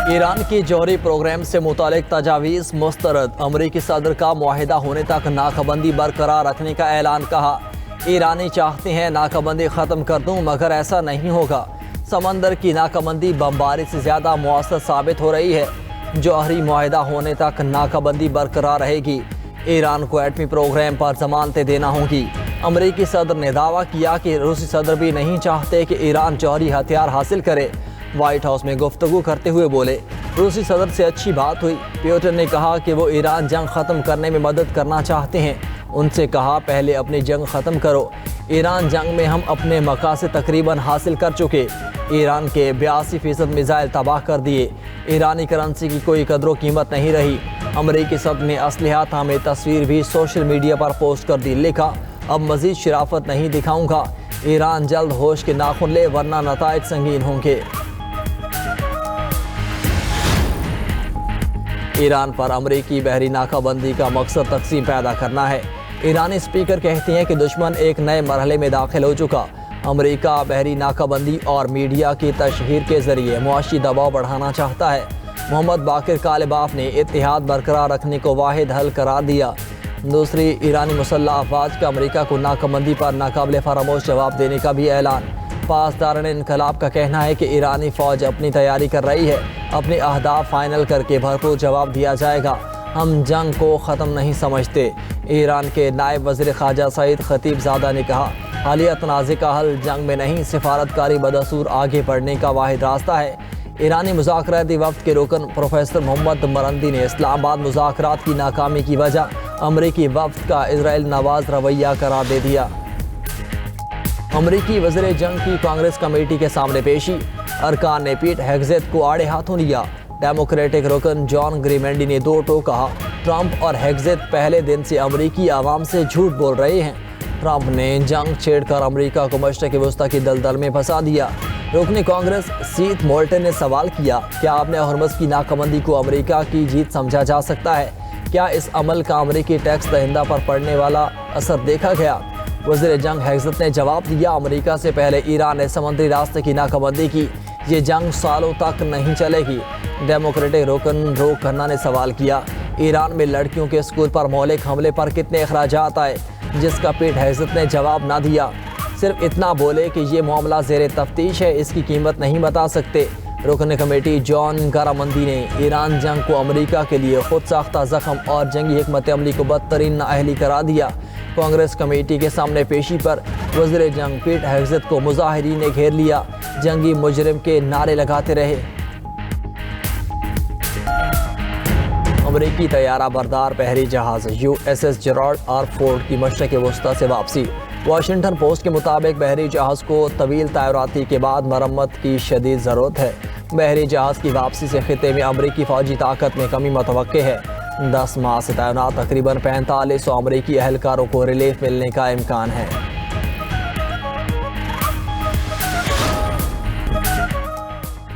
Iran की जौहरी programme से मुतालिक तजावीज़ मुस्तरद। अमरीकी सदर का मुआहिदा होने तक नाकाबंदी बरकरार रखने का ऐलान। कहा, ईरानी चाहते हैं नाकाबंदी ख़त्म कर दूं, मगर ऐसा नहीं होगा। समंदर की नाकाबंदी बमबारी से ज़्यादा मुअस्सर साबित हो रही है। जौहरी मुआहिदा होने तक नाकाबंदी बरकरार रहेगी। ईरान को एटमी प्रोग्राम पर ज़मानतें देना होगी। अमरीकी सदर ने दावा किया कि रूसी सदर भी नहीं चाहते कि ईरान जौहरी हथियार हासिल करे। व्हाइट हाउस में गुफ्तगू करते हुए बोले, रूसी सदर से अच्छी बात हुई। पुतिन ने कहा कि वो ईरान जंग ख़त्म करने में मदद करना चाहते हैं। उनसे कहा, पहले अपनी जंग ख़त्म करो। ईरान जंग में हम अपने मकासद तकरीबन हासिल कर चुके। ईरान के 82% मिसाइल तबाह कर दिए। ईरानी करेंसी की कोई कदर कीमत नहीं रही। अमरीकी सदर ने असलहा थामे तस्वीर भी सोशल मीडिया पर पोस्ट कर दी। लिखा, अब मज़ीद शराफत नहीं दिखाऊंगा। ईरान जल्द होश के नाखुन ले, वरना नताइज संगीन होंगे। ईरान पर अमरीकी बहरी नाकाबंदी का मकसद तकसीम पैदा करना है। ईरानी स्पीकर कहते हैं कि दुश्मन एक नए मरहले में दाखिल हो चुका। अमरीका बहरी नाकाबंदी और मीडिया की तशहीर के जरिए मुआशी दबाव बढ़ाना चाहता है। मोहम्मद बाकिर कालिबाफ ने इत्तेहाद बरकरार रखने को वाहिद हल करार दिया। दूसरी, ईरानी मुसल्लह अफवाज का अमरीका को नाकाबंदी पर नाकाबिले फरामोश जवाब देने का भी ऐलान। पासदारान इनकलाब का कहना है कि ईरानी फ़ौज अपनी तैयारी कर रही है। अपने अहदाफ फाइनल करके भरपूर जवाब दिया जाएगा। हम जंग को ख़त्म नहीं समझते। ईरान के नायब वज़ीर ख़ारजा सईद खतीबज़ादा ने कहा, हालिया तनाज़े का हल जंग में नहीं, सिफारतकारी बदसूर आगे बढ़ने का वाहिद रास्ता है। ईरानी मुज़ाकराती वफ़द के रुकन प्रोफेसर मोहम्मद मरंदी ने इस्लामाबाद मुज़ाकरात की नाकामी की वजह अमरीकी वफ़द का इजराइल नवाज रवैया करार दे दिया। अमरीकी वज़ीर जंग की कांग्रेस कमेटी के सामने पेशी। अरकान ने पीट हेग्सेथ को आड़े हाथों लिया। डेमोक्रेटिक रुकन जॉन ग्रीमेंडी ने दो टोक कहा, ट्रंप और हेग्सेथ पहले दिन से अमरीकी आवाम से झूठ बोल रहे हैं। ट्रंप ने जंग छेड़कर अमरीका को मशरक़ वस्ता की दलदल में फंसा दिया। रुकन कांग्रेस सीथ मोल्टन ने सवाल किया, क्या आपने हरमज़ की नाकाबंदी को अमरीका की जीत समझा जा सकता है? क्या इस अमल का अमरीकी टैक्स दहिंदा पर पड़ने वाला असर देखा गया? वज़ीर जंग हेग्सेथ ने जवाब दिया, अमरीका से पहले ईरान ने समुद्री रास्ते की नाकाबंदी की। ये जंग सालों तक नहीं चलेगी। डेमोक्रेटिक रुकन रोक खन्ना ने सवाल किया, ईरान में लड़कियों के स्कूल पर मौलिक हमले पर कितने अखराजात आए? जिसका पीट हेग्सेथ ने जवाब ना दिया। सिर्फ इतना बोले कि ये मामला ज़ेर तफ्तीश है, इसकी कीमत नहीं बता सकते। रुकन कमेटी जॉन गारामंदी ने ईरान जंग को अमरीका के लिए खुद साख्ता ज़ख्म और जंगी हिकमत अमली को बदतरीन नाअहली करा दिया। कांग्रेस कमेटी के सामने पेशी पर वज़ीर जंग पीट हेग्सेथ को मुजाहिरीन ने घेर लिया। जंगी मुजरिम के नारे लगाते रहे। अमरीकी तैयारा बरदार बहरी जहाज USS जेराल्ड आर फोर्ड की मशरक़ वस्ता से वापसी। वाशिंगटन पोस्ट के मुताबिक बहरी जहाज़ को तवील तैनाती के बाद मरम्मत की शदीद ज़रूरत है। बहरी जहाज़ की वापसी से खिते में अमरीकी फ़ौजी ताकत में कमी मुतवक्के है। 10 माह से तैनात तकरीबन 4500 अमरीकी अहलकारों को रिलीफ मिलने का इम्कान है।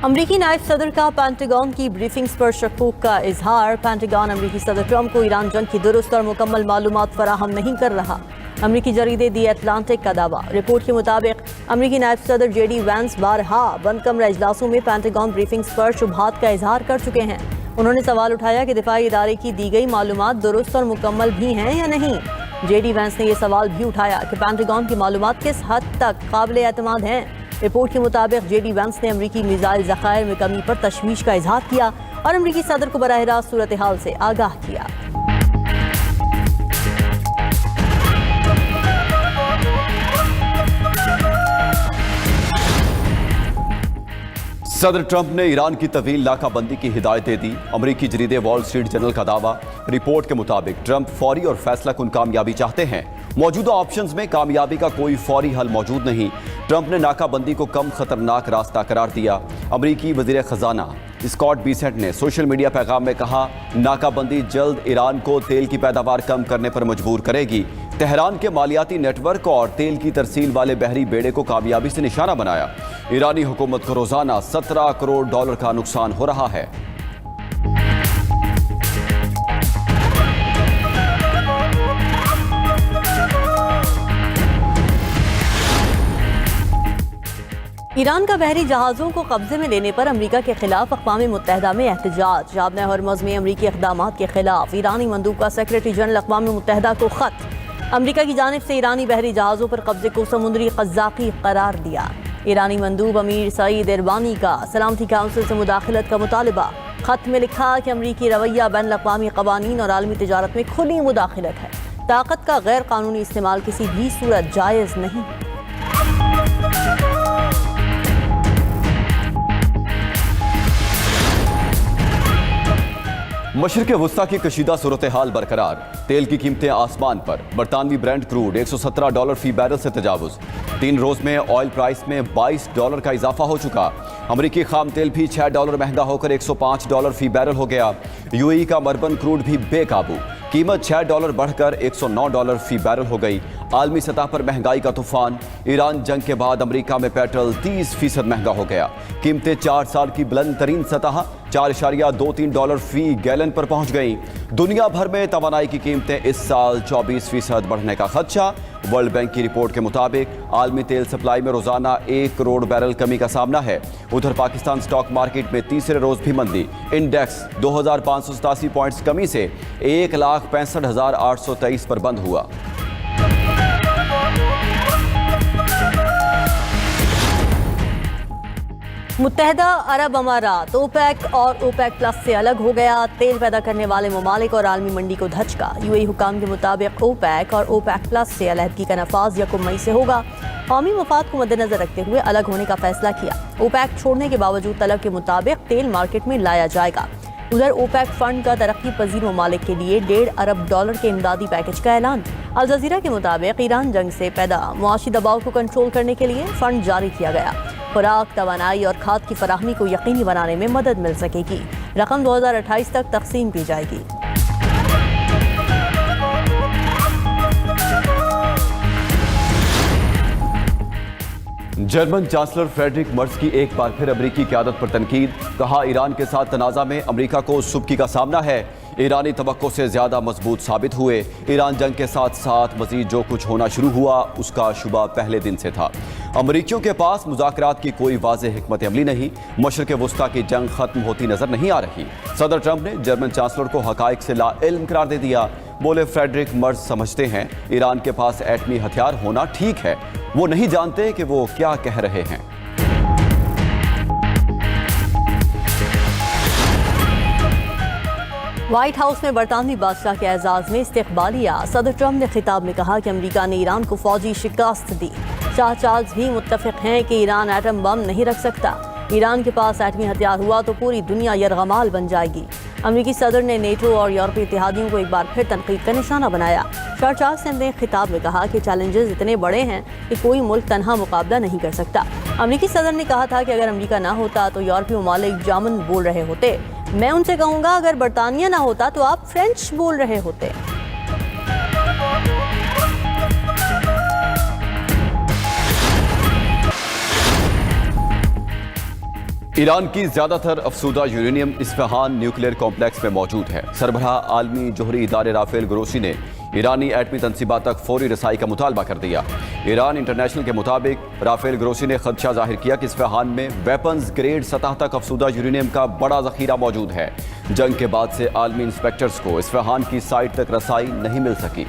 अमरीकी नायब सदर का पेंटागन की ब्रीफिंग्स पर शक्कूक का इजहार। पेंटागन अमरीकी सदर ट्रंप को ईरान जंग की दुरुस्त और मुकम्मल मालूमात फराहम नहीं कर रहा। अमरीकी जरीदे दी एटलांटिक का दावा। रिपोर्ट के मुताबिक अमरीकी नायब सदर JD वैंस बारहा बंद कमरा इजलासों में पेंटागन ब्रीफिंग्स पर शुबहात का इजहार कर चुके हैं। उन्होंने सवाल उठाया कि दिफाई इदारे की दी गई मालूमात दुरुस्त और मुकम्मल भी हैं या नहीं। JD वैंस ने यह सवाल भी उठाया कि पेंटागन की मालूमात किस हद तक काबिल एतमाद हैं। रिपोर्ट के मुताबिक JD वैंस ने अमरीकी मिसाइल ज़खायर में कमी पर तशवीश का इजहार किया और अमरीकी सदर को बराह रास्त सूरत हाल से आगाह किया। सदर ट्रंप ने ईरान की तवील नाकाबंदी की हिदायत दे दी। अमरीकी जरीदे वॉल स्ट्रीट जर्नल का दावा। रिपोर्ट के मुताबिक ट्रंप फौरी और फैसला कुन कामयाबी चाहते हैं। मौजूदा ऑप्शंस में कामयाबी का कोई फौरी हल मौजूद नहीं। ट्रंप ने नाकाबंदी को कम खतरनाक रास्ता करार दिया। अमरीकी वजीर खजाना स्कॉट बीसेंट ने सोशल मीडिया पैगाम में कहा, नाकाबंदी जल्द ईरान को तेल की पैदावार कम करने पर मजबूर करेगी। तेहरान के मालियाती नेटवर्क और तेल की तरसील वाले बहरी बेड़े को कामयाबी से निशाना बनाया। ईरानी हुकूमत को रोजाना $17 करोड़ का नुकसान हो रहा है। ईरान का बहरी जहाज़ों को कब्जे में लेने पर अमेरिका के खिलाफ अक़वाम मुत्तहिदा में एहतजाज। शाबना हरमज़ में अमेरिकी इक़दामात के खिलाफ ईरानी मंदूब का सेक्रेटरी जनरल अक़वाम मुत्तहिदा को ख़त। अमेरिका की जानिब से ईरानी बहरी जहाज़ों पर कब्जे को समुद्री क़ज़्ज़ाक़ी करार दिया। ईरानी मंदूब अमीर सईद इरबानी का सलामती काउंसिल से मुदाखलत का मुतालबा। ख़त में लिखा कि अमरीकी रवैया बैन अक़वामी क़वानीन और आलमी तिजारत में खुली मुदाखलत है। ताकत का गैर कानूनी इस्तेमाल किसी भी सूरत जायज़ नहीं। मशरिक़ वुस्ता की कशीदा सूरत हाल बरकरार। तेल की कीमतें आसमान पर। बरतानवी ब्रेंट क्रूड $117 फी बैरल से तजावुज़। 3 रोज़ में ऑयल प्राइस में $22 का इजाफा हो चुका। अमरीकी खाम तेल भी $6 महंगा होकर $105 फी बैरल हो गया। यूएई का मरबन क्रूड भी बेकाबू। कीमत $6 बढ़कर $109 फी बैरल हो गई। आलमी सतह पर महंगाई का तूफान। ईरान जंग के बाद अमेरिका में पेट्रोल 30% महंगा हो गया। कीमतें 4 साल की बुलंद तरीन सतह $4.23 फी गैलन पर पहुंच गई। दुनिया भर में तवानाई की कीमतें इस साल 24% बढ़ने का खदशा। वर्ल्ड बैंक की रिपोर्ट के मुताबिक आलमी तेल सप्लाई में रोजाना 1 करोड़ बैरल कमी का सामना है। उधर पाकिस्तान स्टॉक मार्केट में तीसरे रोज भी मंदी। इंडेक्स 2587 पॉइंट्स कमी से 1,65,823 पर बंद हुआ। मुत्तहिदा अरब अमारात ओपेक और ओपेक प्लस से अलग हो गया। तेल पैदा करने वाले ममालिक और आलमी मंडी को धचका। यूएई हुकाम के मुताबिक ओपेक और ओपेक प्लस से अलहदगी का नफाज 1 मई से होगा। कौमी मफाद को मद्देनजर रखते हुए अलग होने का फैसला किया। ओपेक छोड़ने के बावजूद तलब के मुताबिक तेल मार्केट में लाया जाएगा। उधर ओपेक फंड का तरक्की पजीर ममालिक के लिए $1.5 अरब के इमदादी पैकेज का ऐलान। अल जज़ीरा के मुताबिक ईरान जंग से पैदा मुआशी दबाव को कंट्रोल करने के लिए फंड जारी किया गया। खुराक, तवानाई और खाद की फराहमी को यकीनी बनाने में मदद मिल सकेगी। रकम 2028 तक तकसीम की जाएगी। जर्मन चांसलर फ्रेडरिक मर्ज की एक बार फिर अमेरिकी क़यादत पर तनकीद। कहा, ईरान के साथ तनाज़ा में अमेरिका को सुबकी का सामना है। ईरानी तवक्को से ज़्यादा मजबूत साबित हुए। ईरान जंग के साथ साथ मज़ीद जो कुछ होना शुरू हुआ उसका शुबा पहले दिन से था। अमरीकियों के पास मुज़ाकरात की कोई वाज़ेह हिकमत अमली नहीं। मशरिक़ वुस्ता की जंग ख़त्म होती नज़र नहीं आ रही। सदर ट्रंप ने जर्मन चांसलर को हक़ाइक़ से लाइल्म करार दे दिया। बोले, फ्रेडरिक मर्ज समझते हैं ईरान के पास एटमी हथियार होना ठीक है, वो नहीं जानते कि वो क्या कह रहे हैं। व्हाइट हाउस में बरतानवी बादशाह के एजाज में इस्तकबालिया। सदर ट्रंप ने खिताब में कहा कि अमेरिका ने ईरान को फौजी शिकस्त दी। शाह चार्ल्स भी मुत्तफिक हैं कि ईरान एटम बम नहीं रख सकता। ईरान के पास एटमी हथियार हुआ तो पूरी दुनिया यरगमाल बन जाएगी। अमेरिकी सदर ने नेटो और यूरोपीय इत्तेहादियों को एक बार फिर तनकीद का निशाना बनाया। शाह चार्ल्स ने अपने खिताब में कहा कि चैलेंजेस इतने बड़े हैं कि कोई मुल्क तनहा मुकाबला नहीं कर सकता। अमेरिकी सदर ने कहा था कि अगर अमेरिका ना होता तो यूरोपीय ममालिक जामन बोल रहे होते। मैं उनसे कहूँगा, अगर बरतानिया ना होता तो आप फ्रेंच बोल रहे होते। ईरान की ज्यादातर अफसूदा यूरेनियम इस्फहान न्यूक्लियर कॉम्प्लेक्स में मौजूद है। सरबराह आलमी जोहरी इदारे राफेल ग्रोसी ने ईरानी एटमी तनसीबात तक फौरी रसाई का मुतालबा कर दिया। ईरान इंटरनेशनल के मुताबिक राफेल ग्रोसी ने खदशा जाहिर किया कि इस्फहान में वेपन्स ग्रेड सतह तक अफसूदा यूरेनियम का बड़ा जखीरा मौजूद है। जंग के बाद से आलमी इंस्पेक्टर्स को इस्फहान की साइट तक रसाई नहीं मिल सकी।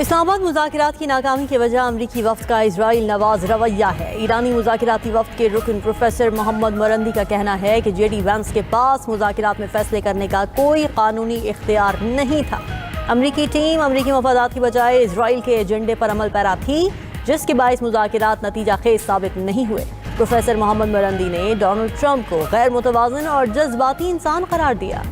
इस्लामाबाद मुज़ाकरात की नाकामी की वजह अमरीकी वफ्द का इजराइल नवाज रवैया है। ईरानी मुज़ाकराती वफ्द के रुकन प्रोफेसर मोहम्मद मरंदी का कहना है कि जेडी वैंस के पास मुज़ाकरात में फैसले करने का कोई कानूनी इख्तियार नहीं था। अमरीकी टीम अमरीकी मफादात की बजाय इजराइल के एजेंडे पर अमल पैरा थी, जिसके बायस मुज़ाकरात नतीजा खेज साबित नहीं हुए। प्रोफेसर मोहम्मद मरंदी ने डोनाल्ड ट्रंप को गैर मुतवाज़िन और जज्बाती इंसान करार दिया।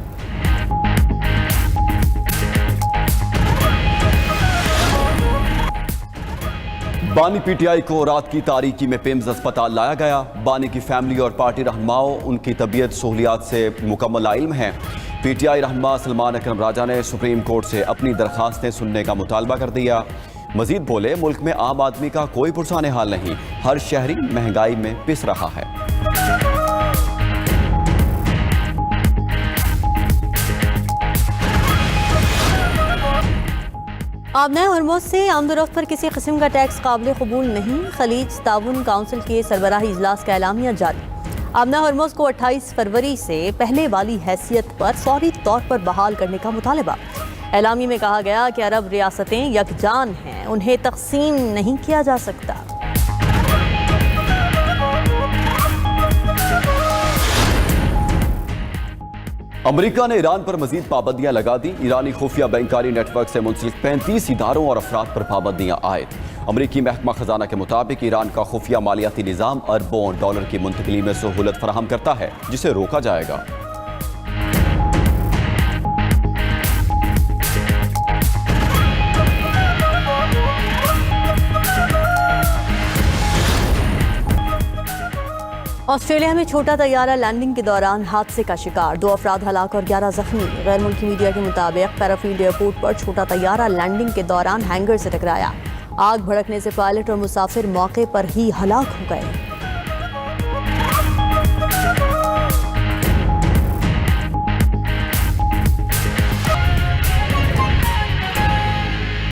बानी पीटीआई को रात की तारीकी में पिम्स अस्पताल लाया गया। बानी की फैमिली और पार्टी रहनुमाओं उनकी तबीयत सहूलियात से मुकम्मल इल्म है। पीटीआई रहनुमा सलमान अकरम राजा ने सुप्रीम कोर्ट से अपनी दरखास्तें सुनने का मुतालबा कर दिया। मजीद बोले, मुल्क में आम आदमी का कोई पुरसाने हाल नहीं, हर शहरी महंगाई में पिस रहा है। आबना हरमुज़ से आमदोरफ्त पर किसी किस्म का टैक्स काबिल कबूल नहीं। खलीज ताउन काउंसिल के सरबराही इजलास का एलामिया जारी। आबना हरमुज़ को 28 फरवरी से पहले वाली हैसियत पर फौरी तौर पर बहाल करने का मुतालबा। एलामी में कहा गया कि अरब रियासतें यकजान हैं, उन्हें तकसीम नहीं किया जा सकता। अमेरिका ने ईरान पर मजीद पाबंदियां लगा दी। ईरानी खुफिया बैंकारी नेटवर्क से मुंसलिक 35 इदारों और अफराद पर पाबंदियां आयद। अमेरिकी महकमा खजाना के मुताबिक ईरान का खुफिया मालियाती निज़ाम अरबों डॉलर की मुंतकली में सहूलत फराहम करता है, जिसे रोका जाएगा। ऑस्ट्रेलिया में छोटा तैयारा लैंडिंग के दौरान हादसे का शिकार, 2 अफराद हलाक और 11 जख्मी। गैर मुल्की मीडिया के मुताबिक पैराफील्ड एयरपोर्ट पर छोटा तैयारा लैंडिंग के दौरान हैंगर से टकराया। आग भड़कने से पायलट और मुसाफिर मौके पर ही हलाक हो गए।